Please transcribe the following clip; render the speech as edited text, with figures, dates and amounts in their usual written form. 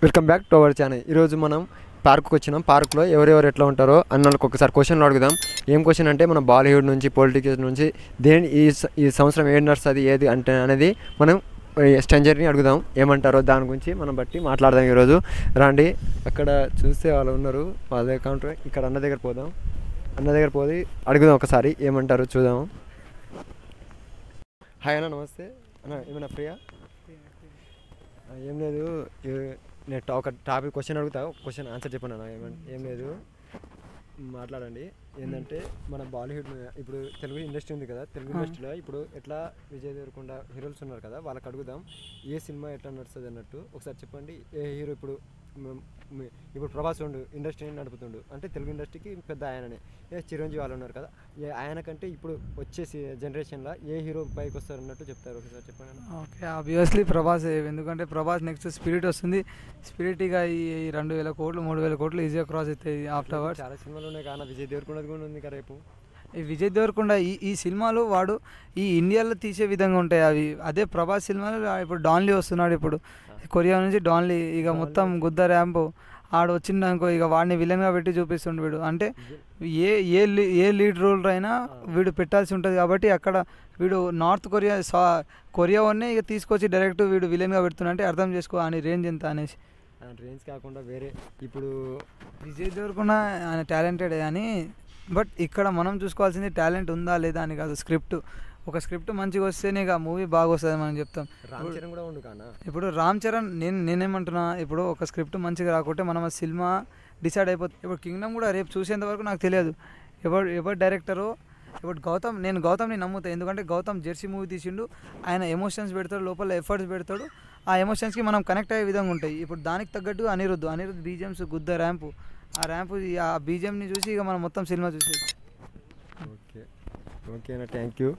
Welcome back to our channel. ఈరోజు మనం పార్క్కి వచ్చినాం. పార్క్లో ఎవరెవరు ఎట్లా ఉంటారో అన్నలకు ఒకసారి క్వశ్చన్లు అడుగుదాం. ఏం క్వశ్చన్ అంటే మన బాలీవుడ్ నుంచి పొలిటిక్స్ నుంచి దేని ఈ సంవత్సరం ఏం నడుస్తుంది ఏది అంటే అనేది మనం స్ట్రేంజర్ని అడుగుదాం ఏమంటారో దాని గురించి మనం బట్టి మాట్లాడదాం ఈరోజు. రండి, అక్కడ చూస్తే వాళ్ళు ఉన్నారు, వాళ్ళ దగ్గర కౌంటర్. ఇక్కడ అన్న దగ్గర పోదాం, అన్న దగ్గర పోయి అడుగుదాం ఒకసారి ఏమంటారో చూద్దాము. హాయ్ అన్న, నమస్తే అన్న. ఏమైనా ఫ్రీయా? ఏం లేదు, నేను ఒక టాపిక్ క్వశ్చన్ అడుగుతా, క్వశ్చన్ ఆన్సర్ చెప్పాను అన్న. ఏం లేదు, మాట్లాడండి. ఏంటంటే మన బాలీవుడ్ ఇప్పుడు తెలుగు ఇండస్ట్రీ ఉంది కదా, తెలుగు ఇండస్ట్రీలో ఇప్పుడు ఎట్లా విజయ్ దేవరకొండ హీరోస్ ఉన్నారు కదా, వాళ్ళకి అడుగుదాం ఏ సినిమా ఎట్లా నడుస్తుంది అన్నట్టు. ఒకసారి చెప్పండి, ఏ హీరో ఇప్పుడు ప్రభాస్ ఉండు ఇండస్ట్రీని నడుపుతుండు అంటే తెలుగు ఇండస్ట్రీకి పెద్ద ఆయననే. చిరంజీవి వాళ్ళు ఉన్నారు కదా, ఆయన కంటే ఇప్పుడు వచ్చేసి జనరేషన్లో ఏ హీరో పైకి వస్తారు అన్నట్టు చెప్తారు, ఒకసారి చెప్పండి. Okay, obviously Prabhas. ఎందుకంటే ప్రభాస్ నెక్స్ట్ స్పిరిట్ వస్తుంది. స్పిరిట్ ఇక ఈ 2,000 కోట్లు 3,000 కోట్లు ఈజీగా క్రాస్ అవుతాయి ఆఫ్టర్ వర్డ్. చాలా సినిమాలు ఉన్నాయి కానీ విజయ్ దేవరకొండ కూడా ఉంది కదా రేపు. ఈ విజయ్ దేవరకొండ ఈ సినిమాలు వాడు ఈ ఇండియాలో తీసే విధంగా ఉంటాయి అవి. అదే ప్రభాస్ సినిమాలు ఇప్పుడు డాన్లీ వస్తున్నాడు, ఇప్పుడు కొరియా నుంచి డాన్లీ. ఇక మొత్తం గుద్ద ర్యాంపు ఆడు వచ్చిందనుకో, ఇక వాడిని విలన్గా పెట్టి చూపిస్తుండు వీడు. అంటే ఏ లీడ్ రోల్ అయినా వీడు పెట్టాల్సి ఉంటుంది కాబట్టి అక్కడ వీడు నార్త్ కొరియా వన్నే ఇక తీసుకొచ్చి డైరెక్ట్ వీడు విలన్గా పెడుతున్నా అంటే అర్థం చేసుకో అని రేంజ్ ఎంత అనేసి. రేంజ్ కాకుండా వేరే ఇప్పుడు విజయ్ దేవరకొండ ఆయన టాలెంటెడ్ కానీ, బట్ ఇక్కడ మనం చూసుకోవాల్సింది టాలెంట్ ఉందా లేదా అని కాదు. ఒక స్క్రిప్ట్ మంచిగా వస్తేనే ఇక మూవీ బాగా వస్తుంది మనం చెప్తాం. రామ్ చరణ్ కూడా ఉండు కానా. ఇప్పుడు రామ్ చరణ్ నేనేమంటున్నా, ఇప్పుడు ఒక స్క్రిప్ట్ మంచిగా రాకుంటే మనం ఆ సినిమా డిసైడ్ అయిపోతుంది. ఇప్పుడు కింగ్డమ్ కూడా రేపు చూసేంత వరకు నాకు తెలియదు ఎవరు డైరెక్టరో. ఇప్పుడు నేను గౌతమ్ని నమ్ముతాను, ఎందుకంటే గౌతమ్ జెర్సీ మూవీ తీసిండు. ఆయన ఎమోషన్స్ పెడతాడు, లోపల ఎఫర్ట్స్ పెడతాడు. ఆ ఎమోషన్స్కి మనం కనెక్ట్ అయ్యే విధంగా ఉంటాయి. ఇప్పుడు దానికి తగ్గట్టు అనిరుద్ధ్ బీజిఎమ్స్ గుద్ద ర్యాంపు, ఆ బీజిఎంని చూసి ఇక మనం మొత్తం సినిమా చూసేది. ఓకే ఓకేనా, థ్యాంక్ యూ.